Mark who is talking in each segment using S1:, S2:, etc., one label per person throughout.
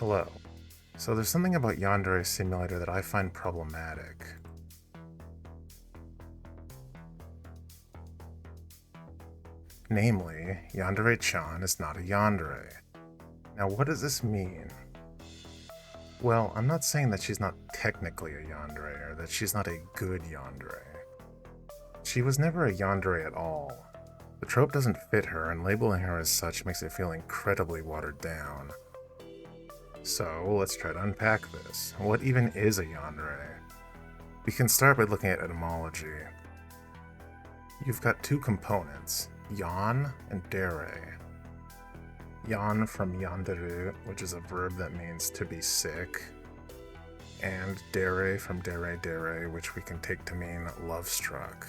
S1: Hello. So there's something about Yandere Simulator that I find problematic. Namely, Yandere-chan is not a Yandere. Now what does this mean? Well, I'm not saying that she's not technically a Yandere, or that she's not a good Yandere. She was never a Yandere at all. The trope doesn't fit her, and labeling her as such makes it feel incredibly watered down. So, let's try to unpack this. What even is a Yandere? We can start by looking at etymology. You've got two components, yan and dere. Yan from yanderu, which is a verb that means to be sick, and dere from dere, which we can take to mean love struck.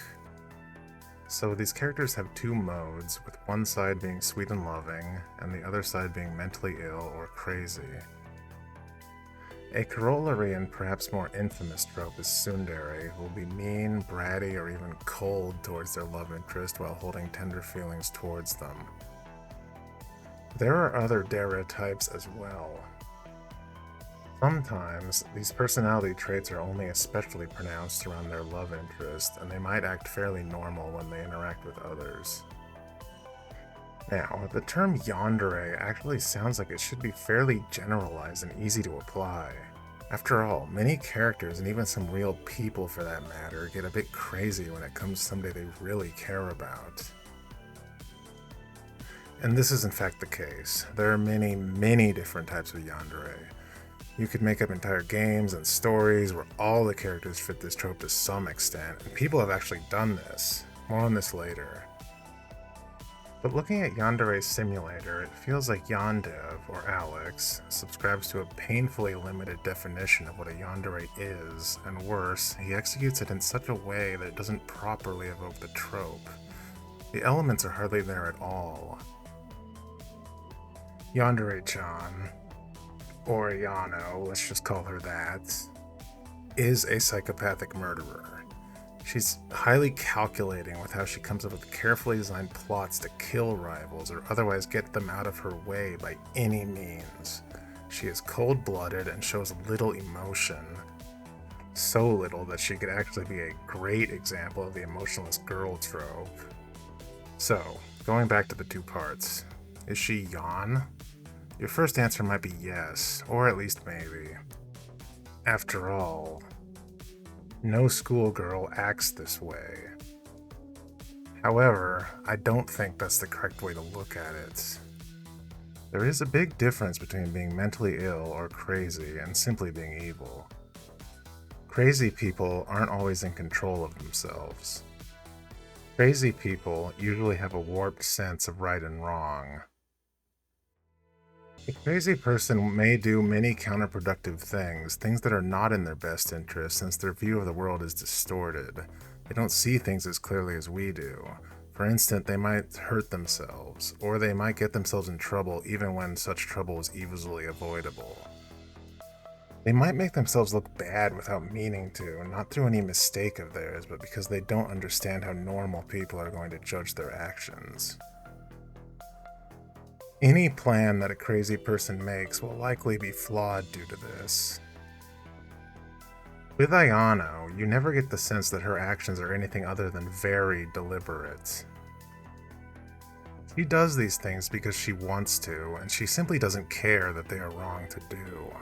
S1: So these characters have two modes, with one side being sweet and loving, and the other side being mentally ill or crazy. A corollary and perhaps more infamous trope is tsundere, who will be mean, bratty, or even cold towards their love interest while holding tender feelings towards them. There are other dere types as well. Sometimes, these personality traits are only especially pronounced around their love interest, and they might act fairly normal when they interact with others. Now, the term yandere actually sounds like it should be fairly generalized and easy to apply. After all, many characters, and even some real people for that matter, get a bit crazy when it comes to somebody they really care about. And this is in fact the case. There are many different types of yandere. You could make up entire games and stories where all the characters fit this trope to some extent, and people have actually done this. More on this later. But looking at Yandere Simulator, it feels like Yandev, or Alex, subscribes to a painfully limited definition of what a Yandere is, and worse, he executes it in such a way that it doesn't properly evoke the trope. The elements are hardly there at all. Yandere-chan, or Ayano, let's just call her that, is a psychopathic murderer. She's highly calculating with how she comes up with carefully designed plots to kill rivals or otherwise get them out of her way by any means. She is cold-blooded and shows little emotion. So little that she could actually be a great example of the emotionless girl trope. So, going back to the two parts, is she Yan? Your first answer might be yes, or at least maybe. After all, no schoolgirl acts this way. However, I don't think that's the correct way to look at it. There is a big difference between being mentally ill or crazy and simply being evil. Crazy people aren't always in control of themselves. Crazy people usually have a warped sense of right and wrong. A crazy person may do many counterproductive things that are not in their best interest since their view of the world is distorted. They don't see things as clearly as we do. For instance, they might hurt themselves, or they might get themselves in trouble even when such trouble is easily avoidable. They might make themselves look bad without meaning to, not through any mistake of theirs, but because they don't understand how normal people are going to judge their actions. Any plan that a crazy person makes will likely be flawed due to this. With Ayano, you never get the sense that her actions are anything other than very deliberate. She does these things because she wants to, and she simply doesn't care that they are wrong to do.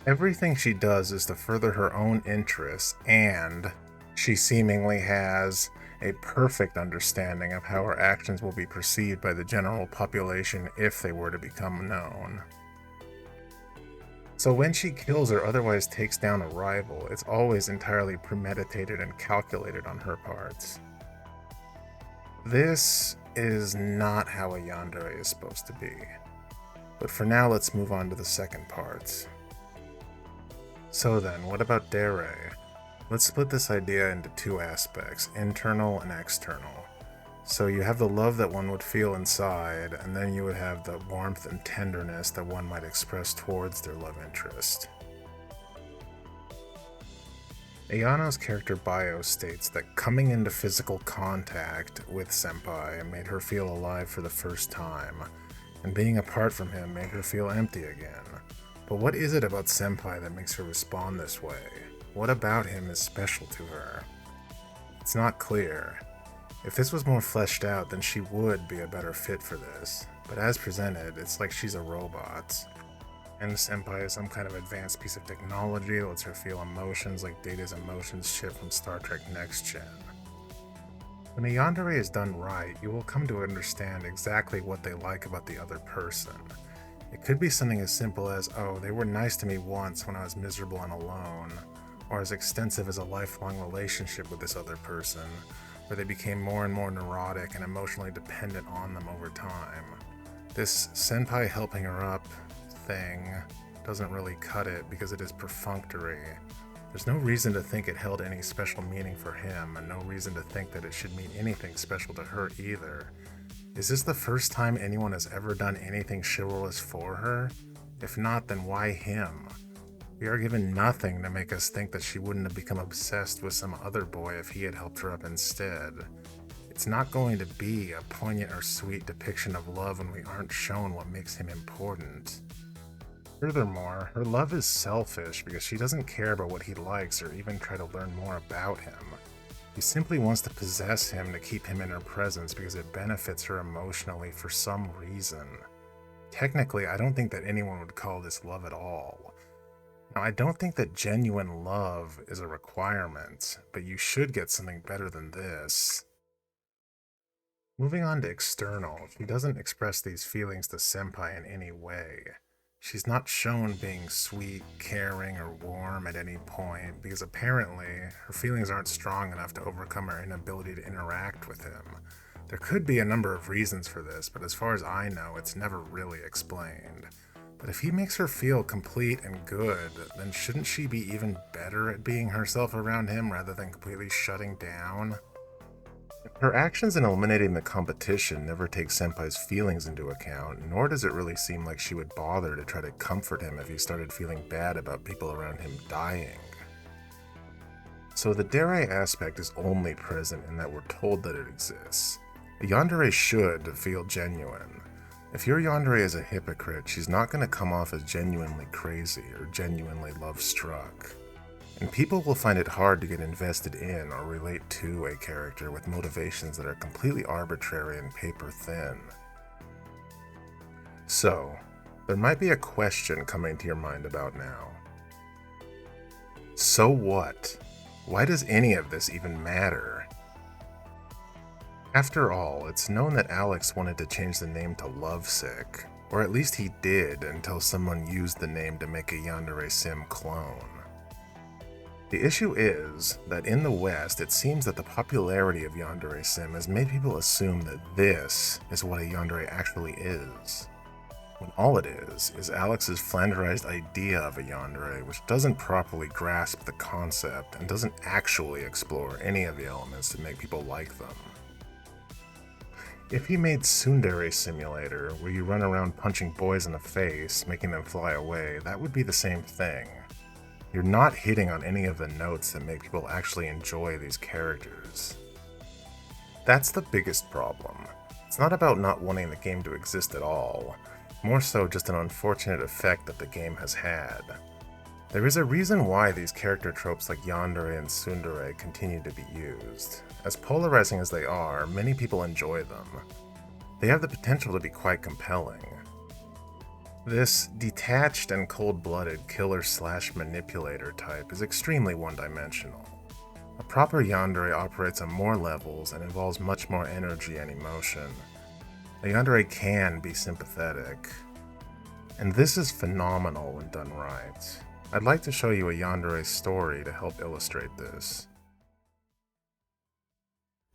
S1: Everything she does is to further her own interests, and she seemingly has a perfect understanding of how her actions will be perceived by the general population if they were to become known. So when she kills or otherwise takes down a rival, it's always entirely premeditated and calculated on her part. This is not how a yandere is supposed to be. But for now, let's move on to the second part. So then, what about dere? Let's split this idea into two aspects, internal and external. So you have the love that one would feel inside, and then you would have the warmth and tenderness that one might express towards their love interest. Ayano's character bio states that coming into physical contact with Senpai made her feel alive for the first time, and being apart from him made her feel empty again. But what is it about Senpai that makes her respond this way? What about him is special to her? It's not clear. If this was more fleshed out, then she would be a better fit for this. But as presented, it's like she's a robot. And Senpai is some kind of advanced piece of technology that lets her feel emotions like Data's emotions chip from Star Trek Next Gen. When a yandere is done right, you will come to understand exactly what they like about the other person. It could be something as simple as, oh, they were nice to me once when I was miserable and alone, or as extensive as a lifelong relationship with this other person, where they became more and more neurotic and emotionally dependent on them over time. This senpai helping her up thing doesn't really cut it because it is perfunctory. There's no reason to think it held any special meaning for him, and no reason to think that it should mean anything special to her either. Is this the first time anyone has ever done anything chivalrous for her? If not, then why him? We are given nothing to make us think that she wouldn't have become obsessed with some other boy if he had helped her up instead. It's not going to be a poignant or sweet depiction of love when we aren't shown what makes him important. Furthermore, her love is selfish because she doesn't care about what he likes or even try to learn more about him. She simply wants to possess him to keep him in her presence because it benefits her emotionally for some reason. Technically, I don't think that anyone would call this love at all. Now, I don't think that genuine love is a requirement, but you should get something better than this. Moving on to external, she doesn't express these feelings to Senpai in any way. She's not shown being sweet, caring, or warm at any point because apparently her feelings aren't strong enough to overcome her inability to interact with him. There could be a number of reasons for this, but as far as I know, it's never really explained. But if he makes her feel complete and good, then shouldn't she be even better at being herself around him rather than completely shutting down? Her actions in eliminating the competition never take Senpai's feelings into account, nor does it really seem like she would bother to try to comfort him if he started feeling bad about people around him dying. So the dere aspect is only present in that we're told that it exists. A yandere should feel genuine. If your yandere is a hypocrite, she's not going to come off as genuinely crazy or genuinely love-struck. And people will find it hard to get invested in or relate to a character with motivations that are completely arbitrary and paper-thin. So, there might be a question coming to your mind about now. So what? Why does any of this even matter? After all, it's known that Alex wanted to change the name to Lovesick, or at least he did until someone used the name to make a Yandere Sim clone. The issue is that in the West, it seems that the popularity of Yandere Sim has made people assume that this is what a yandere actually is. When all it is Alex's flanderized idea of a yandere, which doesn't properly grasp the concept and doesn't actually explore any of the elements to make people like them. If he made Tsundere Simulator, where you run around punching boys in the face, making them fly away, that would be the same thing. You're not hitting on any of the notes that make people actually enjoy these characters. That's the biggest problem. It's not about not wanting the game to exist at all, more so just an unfortunate effect that the game has had. There is a reason why these character tropes like yandere and tsundere continue to be used. As polarizing as they are, many people enjoy them. They have the potential to be quite compelling. This detached and cold-blooded killer/manipulator type is extremely one-dimensional. A proper yandere operates on more levels and involves much more energy and emotion. A yandere can be sympathetic, and this is phenomenal when done right. I'd like to show you a yandere story to help illustrate this.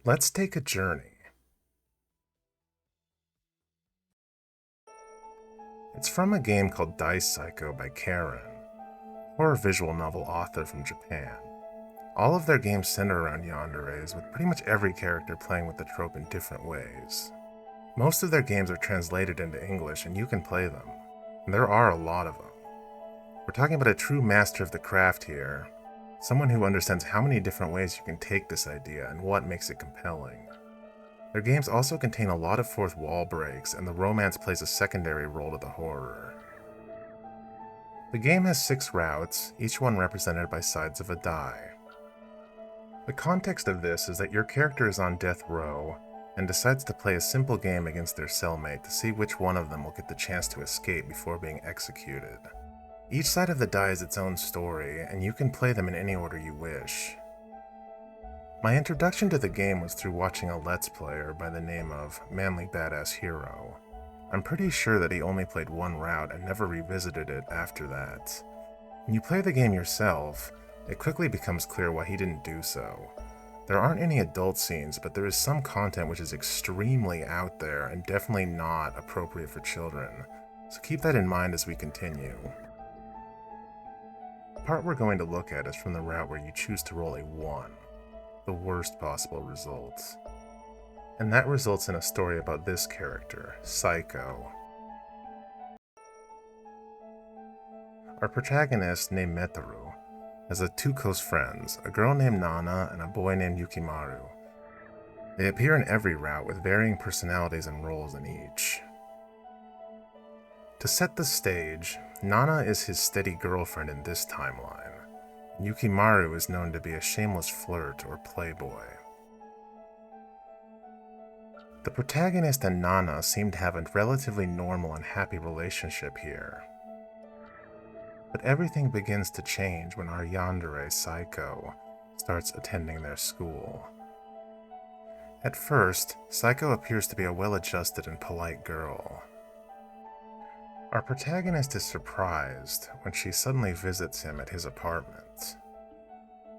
S1: Let's take a journey. It's from a game called Dice Psycho by Karen, a horror visual novel author from Japan. All of their games center around yanderes, with pretty much every character playing with the trope in different ways. Most of their games are translated into English and you can play them, and there are a lot of them. We're talking about a true master of the craft here, someone who understands how many different ways you can take this idea and what makes it compelling. Their games also contain a lot of fourth wall breaks, and the romance plays a secondary role to the horror. The game has 6 routes, each one represented by sides of a die. The context of this is that your character is on death row and decides to play a simple game against their cellmate to see which one of them will get the chance to escape before being executed. Each side of the die is its own story, and you can play them in any order you wish. My introduction to the game was through watching a Let's Player by the name of Manly Badass Hero. I'm pretty sure that he only played one route and never revisited it after that. When you play the game yourself, it quickly becomes clear why he didn't do so. There aren't any adult scenes, but there is some content which is extremely out there and definitely not appropriate for children, so keep that in mind as we continue. The part we're going to look at is from the route where you choose to roll a 1, the worst possible result. And that results in a story about this character, Psycho. Our protagonist, named Metaru, has 2 close friends, a girl named Nana and a boy named Yukimaru. They appear in every route with varying personalities and roles in each. To set the stage, Nana is his steady girlfriend in this timeline. Yukimaru is known to be a shameless flirt or playboy. The protagonist and Nana seem to have a relatively normal and happy relationship here. But everything begins to change when our yandere, Psycho, starts attending their school. At first, Psycho appears to be a well-adjusted and polite girl. Our protagonist is surprised when she suddenly visits him at his apartment.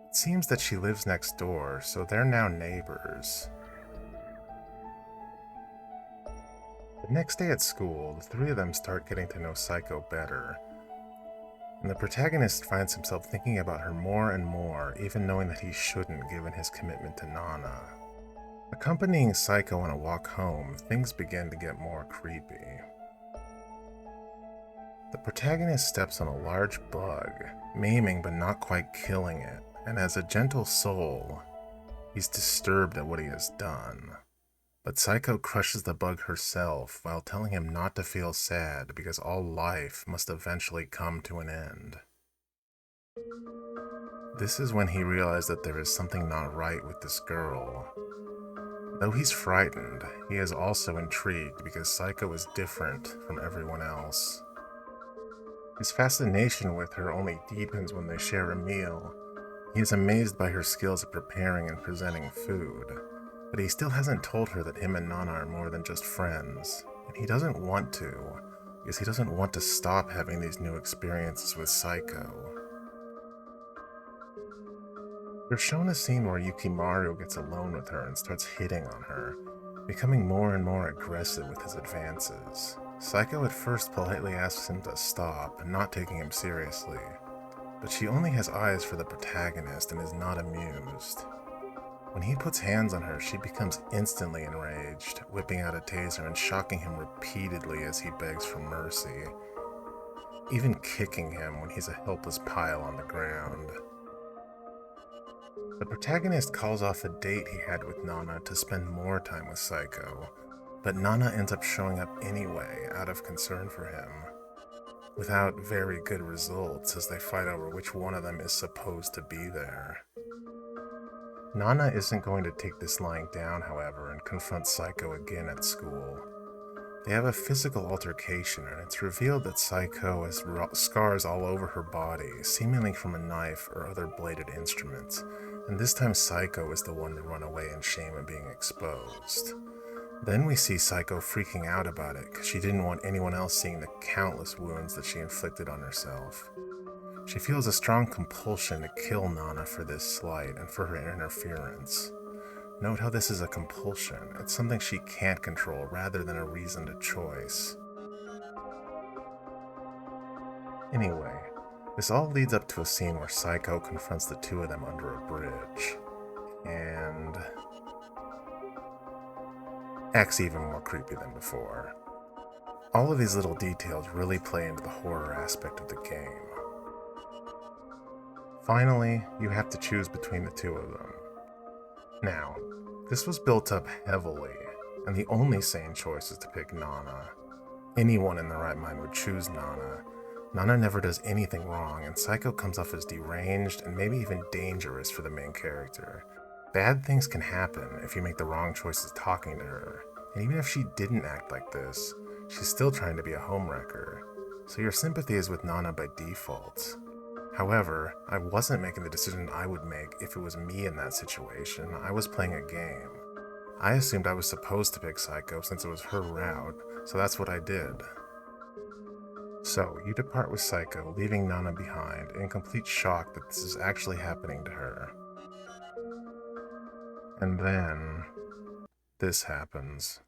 S1: It seems that she lives next door, so they're now neighbors. The next day at school, the 3 of them start getting to know Psycho better, and the protagonist finds himself thinking about her more and more, even knowing that he shouldn't given his commitment to Nana. Accompanying Psycho on a walk home, things begin to get more creepy. The protagonist steps on a large bug, maiming but not quite killing it, and as a gentle soul, he's disturbed at what he has done. But Psycho crushes the bug herself while telling him not to feel sad because all life must eventually come to an end. This is when he realizes that there is something not right with this girl. Though he's frightened, he is also intrigued because Psycho is different from everyone else. His fascination with her only deepens when they share a meal. He is amazed by her skills at preparing and presenting food, but he still hasn't told her that him and Nana are more than just friends, and he doesn't want to, because he doesn't want to stop having these new experiences with Psycho. We're shown a scene where Yukimaru gets alone with her and starts hitting on her, becoming more and more aggressive with his advances. Psycho at first politely asks him to stop, not taking him seriously, but she only has eyes for the protagonist and is not amused. When he puts hands on her, she becomes instantly enraged, whipping out a taser and shocking him repeatedly as he begs for mercy, even kicking him when he's a helpless pile on the ground. The protagonist calls off a date he had with Nana to spend more time with Psycho, but Nana ends up showing up anyway out of concern for him, without very good results as they fight over which one of them is supposed to be there. Nana isn't going to take this lying down, however, and confront Psycho again at school. They have a physical altercation, and it's revealed that Psycho has scars all over her body, seemingly from a knife or other bladed instruments, and this time Psycho is the one to run away in shame of being exposed. Then we see Psycho freaking out about it, because she didn't want anyone else seeing the countless wounds that she inflicted on herself. She feels a strong compulsion to kill Nana for this slight and for her interference. Note how this is a compulsion. It's something she can't control rather than a reasoned choice. Anyway, this all leads up to a scene where Psycho confronts the 2 of them under a bridge. And acts even more creepy than before. All of these little details really play into the horror aspect of the game. Finally, you have to choose between the 2 of them. Now, This was built up heavily, and the only sane choice is to pick Nana. Anyone in their right mind would choose Nana. Nana never does anything wrong, and Psycho comes off as deranged and maybe even dangerous for the main character. Bad things can happen if you make the wrong choices talking to her, and even if she didn't act like this, she's still trying to be a homewrecker, so your sympathy is with Nana by default. However, I wasn't making the decision I would make if it was me in that situation. I was playing a game. I assumed I was supposed to pick Psycho since it was her route, so that's what I did. So, you depart with Psycho, leaving Nana behind, in complete shock that this is actually happening to her. And then, this happens.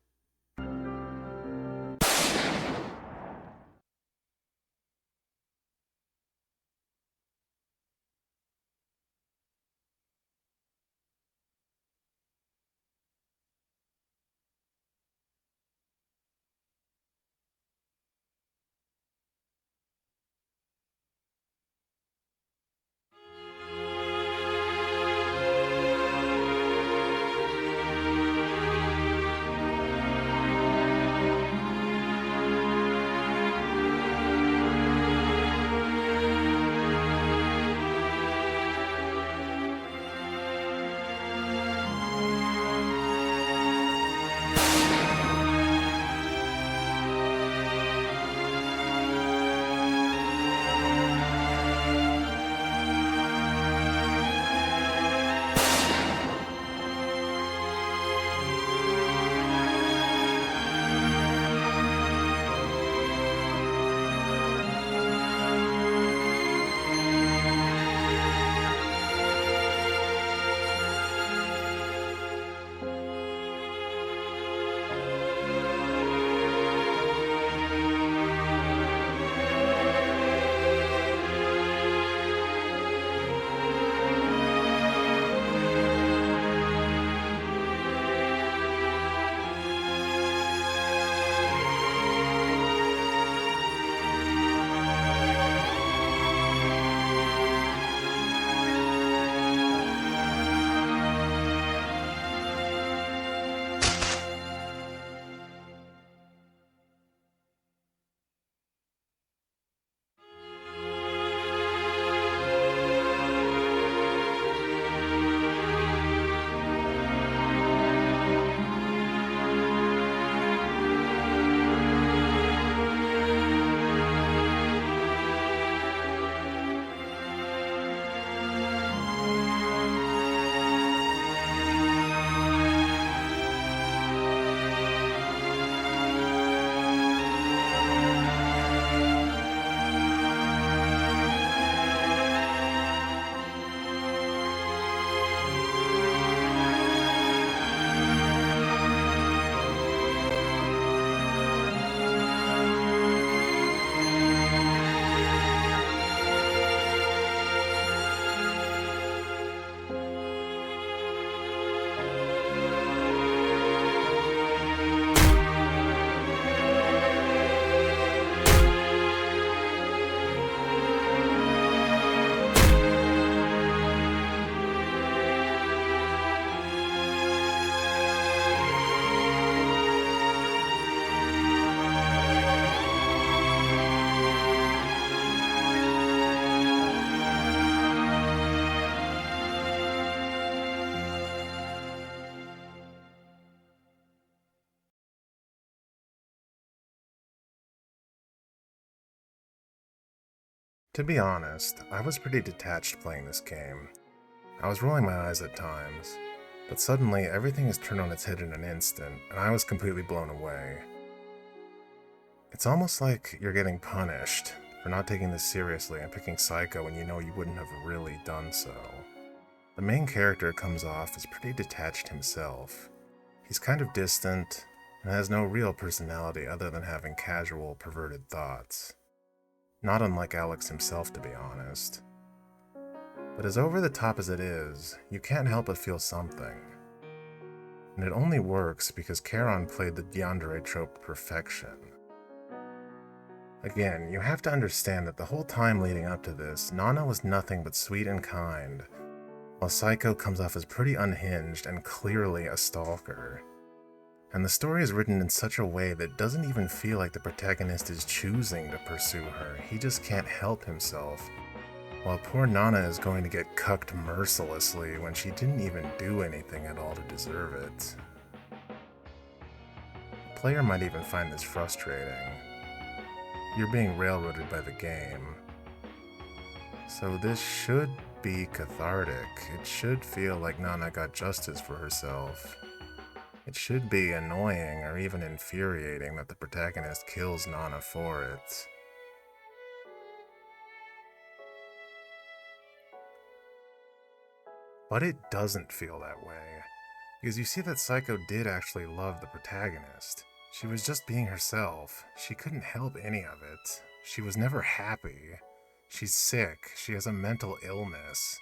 S1: To be honest, I was pretty detached playing this game. I was rolling my eyes at times, but suddenly everything is turned on its head in an instant, and I was completely blown away. It's almost like you're getting punished for not taking this seriously and picking Psycho when you know you wouldn't have really done so. The main character comes off as pretty detached himself. He's kind of distant and has no real personality other than having casual, perverted thoughts. Not unlike Alex himself, to be honest. But as over the top as it is, you can't help but feel something. And it only works because Charon played the yandere trope to perfection. Again, you have to understand that the whole time leading up to this, Nana was nothing but sweet and kind, while Saiko comes off as pretty unhinged and clearly a stalker. And the story is written in such a way that it doesn't even feel like the protagonist is choosing to pursue her, he just can't help himself. While poor Nana is going to get cucked mercilessly when she didn't even do anything at all to deserve it. The player might even find this frustrating. You're being railroaded by the game. So this should be cathartic. It should feel like Nana got justice for herself. It should be annoying or even infuriating that the protagonist kills Nana for it. But it doesn't feel that way, because you see that Saiko did actually love the protagonist. She was just being herself. She couldn't help any of it. She was never happy. She's sick. She has a mental illness.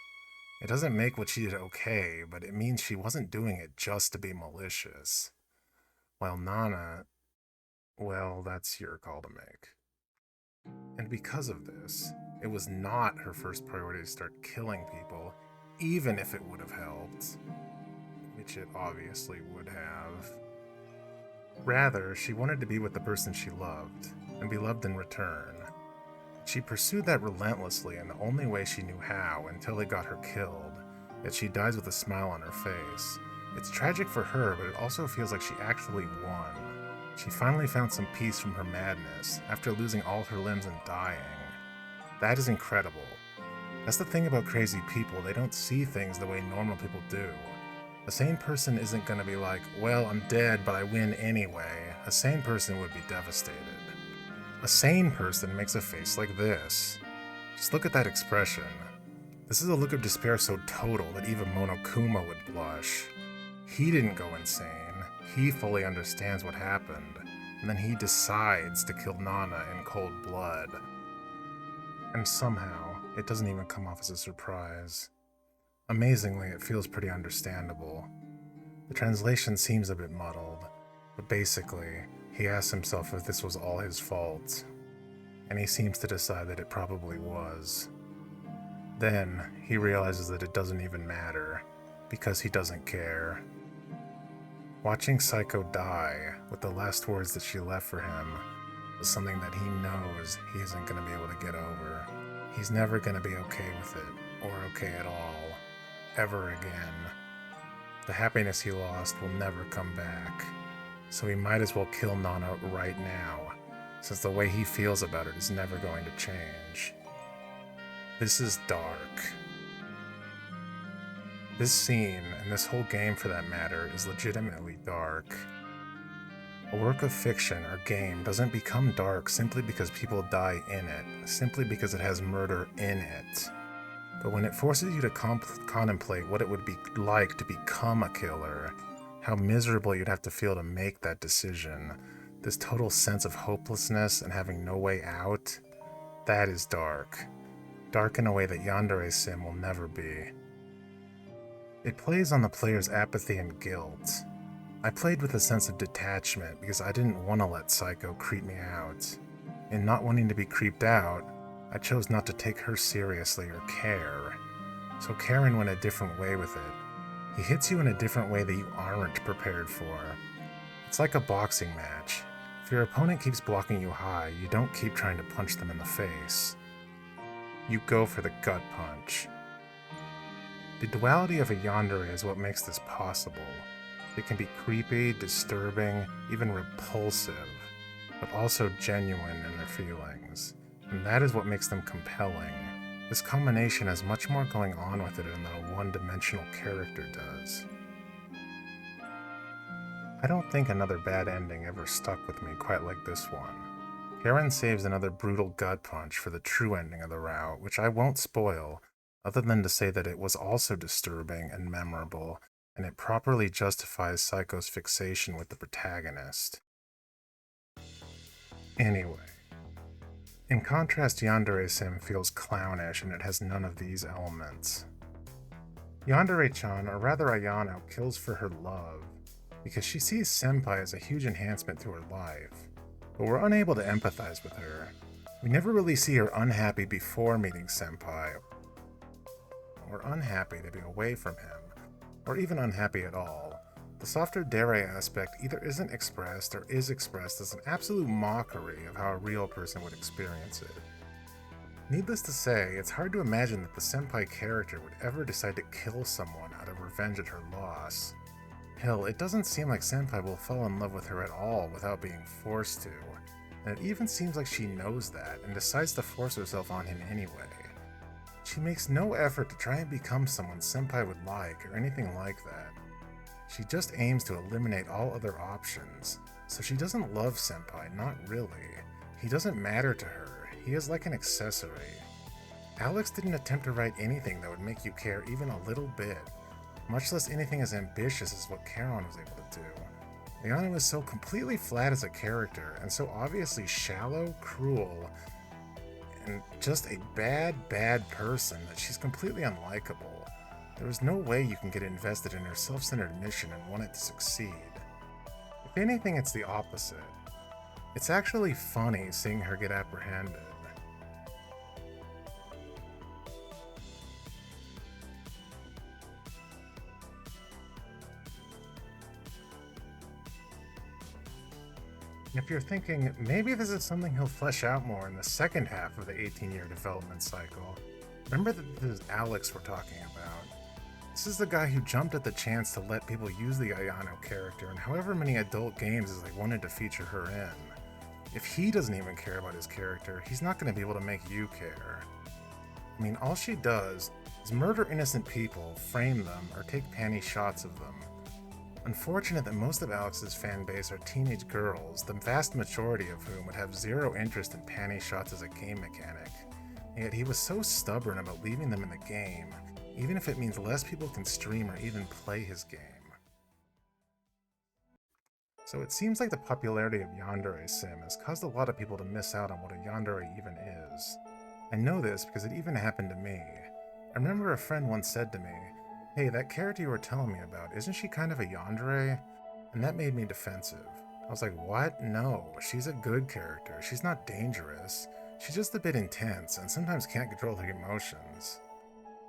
S1: It doesn't make what she did okay, but it means she wasn't doing it just to be malicious. While Nana, well, that's your call to make. And because of this, it was not her first priority to start killing people, even if it would have helped, which it obviously would have. Rather, she wanted to be with the person she loved, and be loved in return. She pursued that relentlessly in the only way she knew how until they got her killed, yet she dies with a smile on her face. It's tragic for her, but it also feels like she actually won. She finally found some peace from her madness, after losing all her limbs and dying. That is incredible. That's the thing about crazy people, they don't see things the way normal people do. A sane person isn't gonna be like, well, I'm dead, but I win anyway. A sane person would be devastated. A sane person makes a face like this. Just look at that expression. This is a look of despair so total that even Monokuma would blush. He didn't go insane. He fully understands what happened, and then he decides to kill Nana in cold blood. And somehow, it doesn't even come off as a surprise. Amazingly, it feels pretty understandable. The translation seems a bit muddled, but basically, he asks himself if this was all his fault, and he seems to decide that it probably was. Then, he realizes that it doesn't even matter, because he doesn't care. Watching Saiko die, with the last words that she left for him, is something that he knows he isn't going to be able to get over. He's never going to be okay with it, or okay at all, ever again. The happiness he lost will never come back. So he might as well kill Nana right now, since the way he feels about it is never going to change. This is dark. This scene, and this whole game for that matter, is legitimately dark. A work of fiction or game doesn't become dark simply because people die in it, simply because it has murder in it. But when it forces you to contemplate what it would be like to become a killer, how miserable you'd have to feel to make that decision, this total sense of hopelessness and having no way out, that is dark. Dark in a way that Yandere Sim will never be. It plays on the player's apathy and guilt. I played with a sense of detachment because I didn't want to let Saiko creep me out. In not wanting to be creeped out, I chose not to take her seriously or care. So Karen went a different way with it. He hits you in a different way that you aren't prepared for. It's like a boxing match. If your opponent keeps blocking you high, you don't keep trying to punch them in the face. You go for the gut punch. The duality of a yandere is what makes this possible. It can be creepy, disturbing, even repulsive, but also genuine in their feelings. And that is what makes them compelling. This combination has much more going on with it than a one-dimensional character does. I don't think another bad ending ever stuck with me quite like this one. Karen saves another brutal gut punch for the true ending of the route, which I won't spoil, other than to say that it was also disturbing and memorable, and it properly justifies Saiko's fixation with the protagonist. Anyway. In contrast, Yandere Sim feels clownish and it has none of these elements. Yandere-chan, or rather Ayano, kills for her love, because she sees Senpai as a huge enhancement to her life, but we're unable to empathize with her. We never really see her unhappy before meeting Senpai, or unhappy to be away from him, or even unhappy at all. The softer dere aspect either isn't expressed or is expressed as an absolute mockery of how a real person would experience it. Needless to say, it's hard to imagine that the senpai character would ever decide to kill someone out of revenge at her loss. Hell, it doesn't seem like senpai will fall in love with her at all without being forced to, and it even seems like she knows that and decides to force herself on him anyway. She makes no effort to try and become someone senpai would like or anything like that. She just aims to eliminate all other options, so she doesn't love senpai, not really. He doesn't matter to her, he is like an accessory. Alex didn't attempt to write anything that would make you care even a little bit, much less anything as ambitious as what Charon was able to do. Ayano is so completely flat as a character, and so obviously shallow, cruel, and just a bad person that she's completely unlikable. There is no way you can get invested in her self-centered mission and want it to succeed. If anything, it's the opposite. It's actually funny seeing her get apprehended. If you're thinking, maybe this is something he'll flesh out more in the second half of the 18-year development cycle, remember that this is Alex we're talking about. This is the guy who jumped at the chance to let people use the Ayano character in however many adult games as they wanted to feature her in. If he doesn't even care about his character, he's not going to be able to make you care. I mean, all she does is murder innocent people, frame them, or take panty shots of them. Unfortunate that most of Alex's fan base are teenage girls, the vast majority of whom would have zero interest in panty shots as a game mechanic. And yet he was so stubborn about leaving them in the game, even if it means less people can stream or even play his game. So it seems like the popularity of Yandere Sim has caused a lot of people to miss out on what a yandere even is. I know this because it even happened to me. I remember a friend once said to me, "Hey, that character you were telling me about, isn't she kind of a yandere?" And that made me defensive. I was like, what? No, she's a good character. She's not dangerous. She's just a bit intense and sometimes can't control her emotions.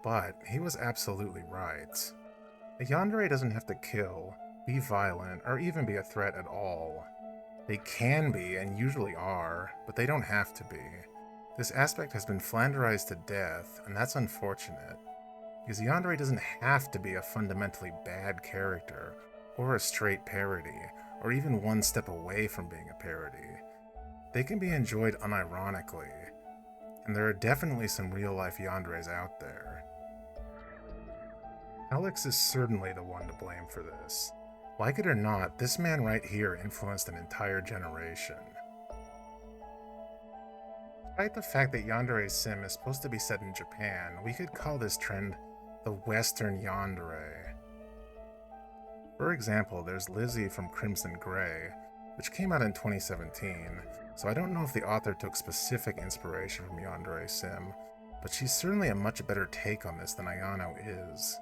S1: But he was absolutely right. A yandere doesn't have to kill, be violent, or even be a threat at all. They can be, and usually are, but they don't have to be. This aspect has been flanderized to death, and that's unfortunate. Because yandere doesn't have to be a fundamentally bad character, or a straight parody, or even one step away from being a parody. They can be enjoyed unironically, and there are definitely some real-life yanderes out there. Alex is certainly the one to blame for this. Like it or not, this man right here influenced an entire generation. Despite the fact that Yandere Sim is supposed to be set in Japan, we could call this trend the Western Yandere. For example, there's Lizzie from Crimson Grey, which came out in 2017, so I don't know if the author took specific inspiration from Yandere Sim, but she's certainly a much better take on this than Ayano is.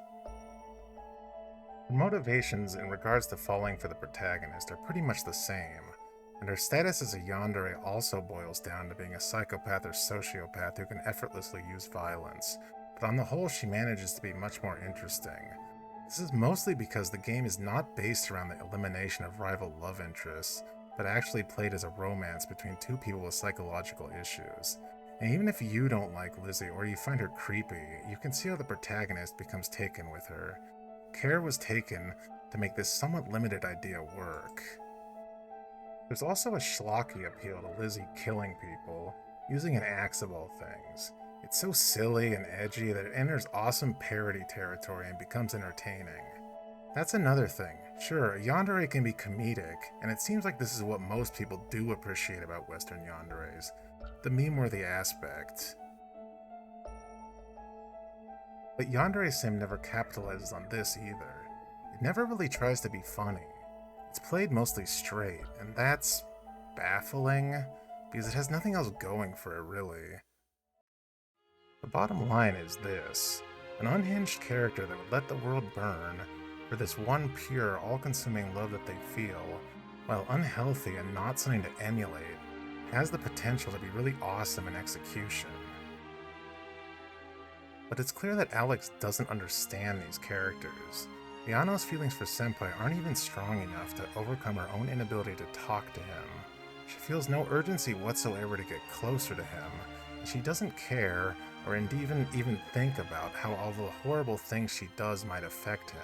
S1: Her motivations in regards to falling for the protagonist are pretty much the same, and her status as a yandere also boils down to being a psychopath or sociopath who can effortlessly use violence, but on the whole she manages to be much more interesting. This is mostly because the game is not based around the elimination of rival love interests, but actually played as a romance between two people with psychological issues. And even if you don't like Lizzie or you find her creepy, you can see how the protagonist becomes taken with her. Care was taken to make this somewhat limited idea work. There's also a schlocky appeal to Lizzie killing people, using an axe of all things. It's so silly and edgy that it enters awesome parody territory and becomes entertaining. That's another thing. Sure, a yandere can be comedic, and it seems like this is what most people do appreciate about Western yanderes, the meme-worthy aspect. But Yandere Sim never capitalizes on this either. It never really tries to be funny. It's played mostly straight, and that's baffling, because it has nothing else going for it really. The bottom line is this: an unhinged character that would let the world burn for this one pure, all-consuming love that they feel, while unhealthy and not something to emulate, has the potential to be really awesome in execution. But it's clear that Alex doesn't understand these characters. Ayano's feelings for Senpai aren't even strong enough to overcome her own inability to talk to him. She feels no urgency whatsoever to get closer to him, and she doesn't care or even think about how all the horrible things she does might affect him.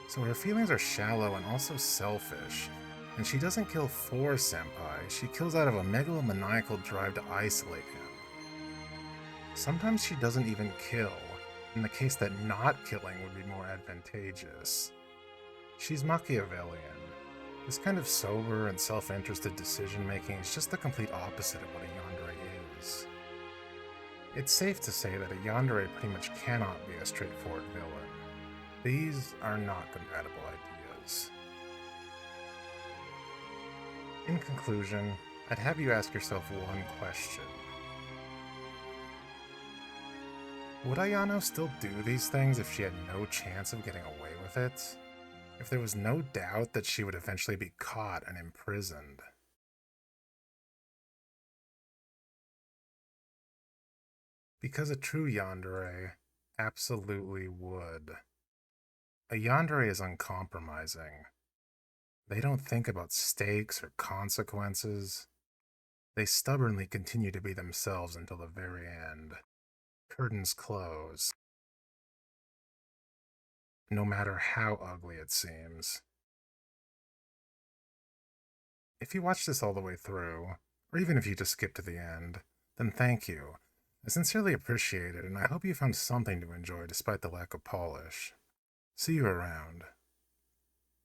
S1: So her feelings are shallow and also selfish, and she doesn't kill for Senpai, she kills out of a megalomaniacal drive to isolate him. Sometimes she doesn't even kill, in the case that not killing would be more advantageous. She's Machiavellian. This kind of sober and self-interested decision-making is just the complete opposite of what a yandere is. It's safe to say that a yandere pretty much cannot be a straightforward villain. These are not compatible ideas. In conclusion, I'd have you ask yourself one question. Would Ayano still do these things if she had no chance of getting away with it? If there was no doubt that she would eventually be caught and imprisoned? Because a true yandere absolutely would. A yandere is uncompromising. They don't think about stakes or consequences. They stubbornly continue to be themselves until the very end. Curtains close. No matter how ugly it seems. If you watched this all the way through, or even if you just skipped to the end, then thank you. I sincerely appreciate it, and I hope you found something to enjoy despite the lack of polish. See you around.